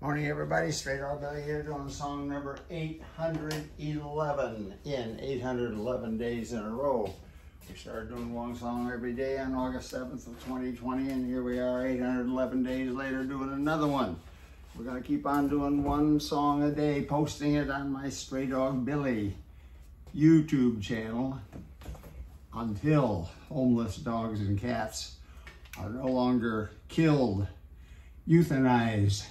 Morning, everybody. Straydog Billy here doing song number 811 in 811 days in a row. We started doing one song every day on August 7th of 2020, and here we are 811 days later doing another one. We're going to keep on doing one song a day, posting it on my Straydog Billy YouTube channel until homeless dogs and cats are no longer killed, euthanized.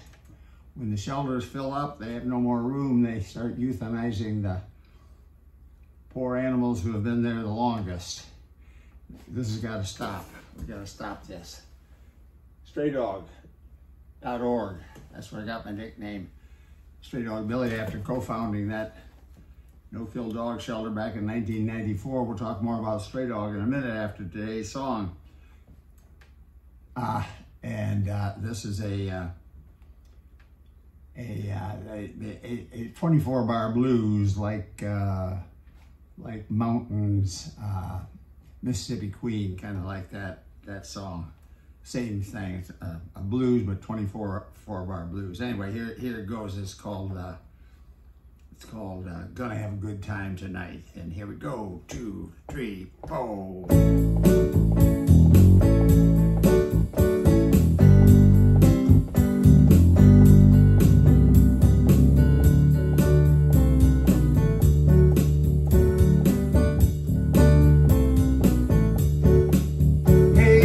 When the shelters fill up, they have no more room, they start euthanizing the poor animals who have been there the longest. This has got to stop. We've got to stop this. Straydog.org. That's where I got my nickname, Straydog Billy, after co-founding that no-kill dog shelter back in 1994. We'll talk more about Straydog in a minute after today's song. This is a 24-bar blues like Mountains, Mississippi Queen, kind of like that song. Same thing. It's a blues, but 24-bar blues. Anyway, here it goes. It's called Gonna Have a Good Time Tonight. And here we go. 2, 3, 4.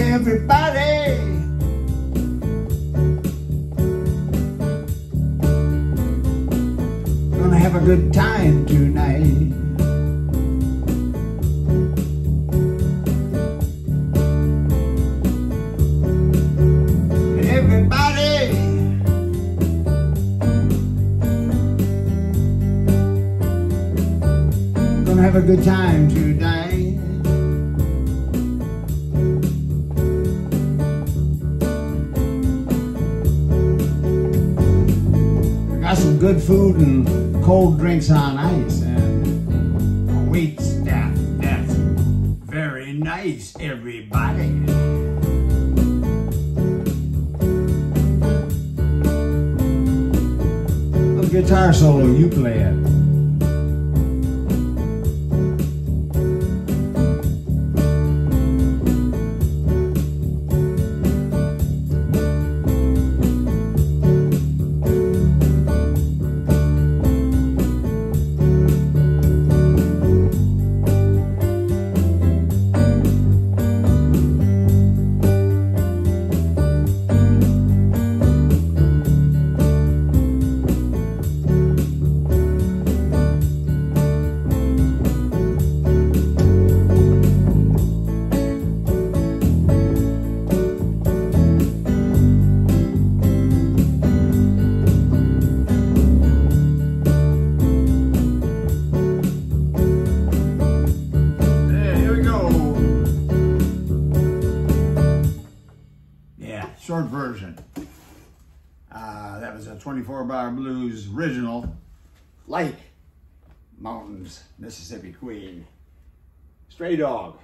Everybody, gonna have a good time tonight. Everybody, gonna have a good time tonight. Got some good food and cold drinks on ice, and wait staff, that's very nice, everybody. Little guitar solo, you play it. Short version. That was a 24-bar blues original, like Mountains, Mississippi Queen. Straydog,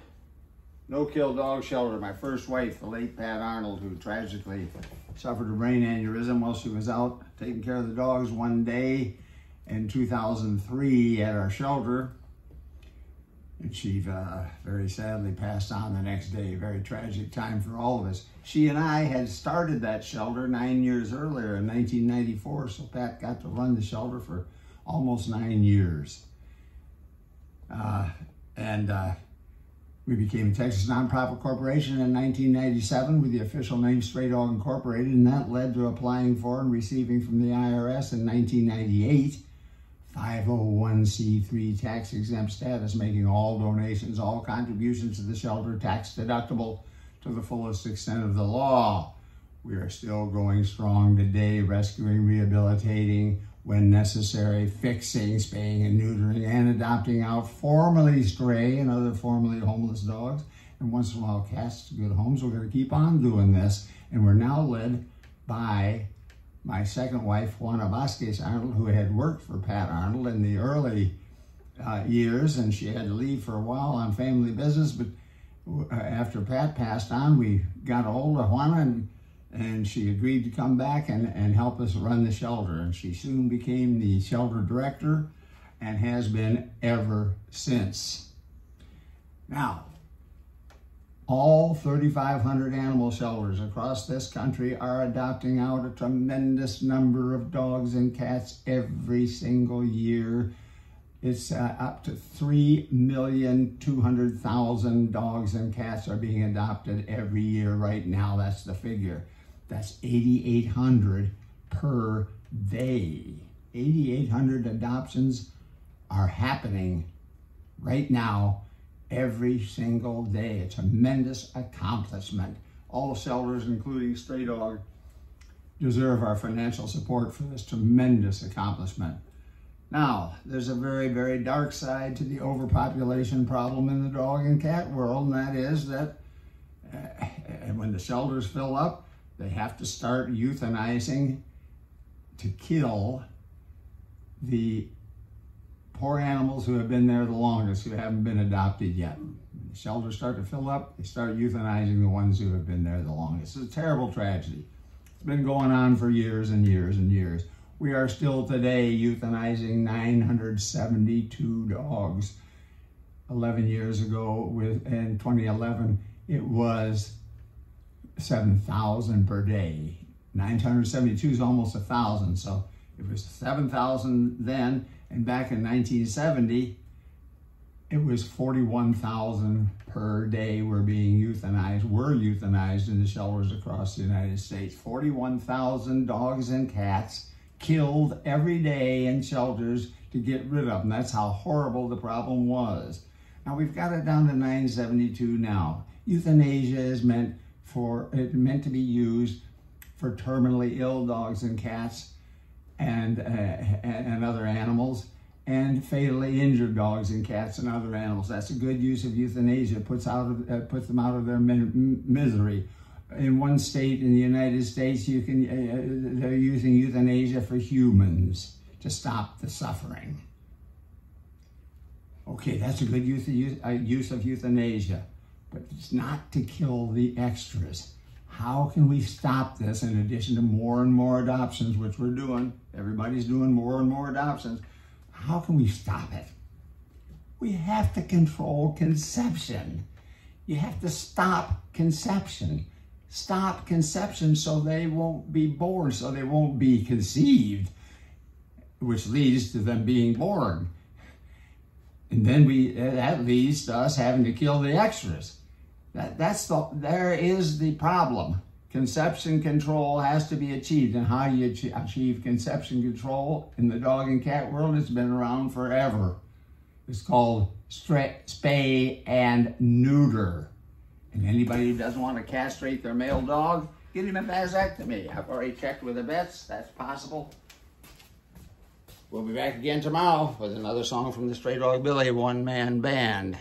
no-kill dog shelter. My first wife, the late Pat Arnold, who tragically suffered a brain aneurysm while she was out taking care of the dogs one day in 2003 at our shelter. And she very sadly passed on the next day. Very tragic time for all of us. She and I had started that shelter 9 years earlier in 1994, so Pat got to run the shelter for almost 9 years. We became a Texas nonprofit corporation in 1997 with the official name Straydog Incorporated, and that led to applying for and receiving from the IRS in 1998 501c3 tax-exempt status, making all donations, all contributions to the shelter tax deductible to the fullest extent of the law. We are still going strong today, rescuing, rehabilitating, when necessary, fixing, spaying and neutering, and adopting out formerly stray and other formerly homeless dogs, and once in a while cats to good homes. We're going to keep on doing this, and we're now led by my second wife, Juana Vasquez Arnold, who had worked for Pat Arnold in the early years, and she had to leave for a while on family business, but after Pat passed on, we got a hold of Juana and she agreed to come back and help us run the shelter. And she soon became the shelter director and has been ever since. Now, all 3,500 animal shelters across this country are adopting out a tremendous number of dogs and cats every single year. It's up to 3,200,000 dogs and cats are being adopted every year right now. That's the figure. That's 8,800 per day. 8,800 adoptions are happening right now every single day. A tremendous accomplishment. All shelters, including Straydog, deserve our financial support for this tremendous accomplishment. Now, there's a very, very dark side to the overpopulation problem in the dog and cat world, and that is that when the shelters fill up, they have to start euthanizing to kill the poor animals who have been there the longest, who haven't been adopted yet. When the shelters start to fill up, they start euthanizing the ones who have been there the longest. It's a terrible tragedy. It's been going on for years and years and years. We are still today euthanizing 972 dogs. 11 years ago, in 2011, it was 7,000 per day. 972 is almost 1,000, so it was 7,000 then, and back in 1970, it was 41,000 per day were euthanized in the shelters across the United States. 41,000 dogs and cats killed every day in shelters to get rid of them. That's how horrible the problem was. Now we've got it down to 972 now. Euthanasia is meant to be used for terminally ill dogs and cats and other animals, and fatally injured dogs and cats and other animals. That's a good use of euthanasia. It puts them out of their misery. In one state in the United States, they're using euthanasia for humans to stop the suffering. Okay, that's a good use of euthanasia, but it's not to kill the extras. How can we stop this in addition to more and more adoptions, which we're doing? Everybody's doing more and more adoptions. How can we stop it? We have to control conception. You have to stop conception. Stop conception so they won't be born, so they won't be conceived, which leads to them being born. And then that leads to us having to kill the extras. There is the problem. Conception control has to be achieved. And how do you achieve conception control in the dog and cat world? It's been around forever. It's called spay and neuter. And anybody who doesn't want to castrate their male dog, get him a vasectomy. I've already checked with the vets. That's possible. We'll be back again tomorrow with another song from the Straydog Billy one-man band.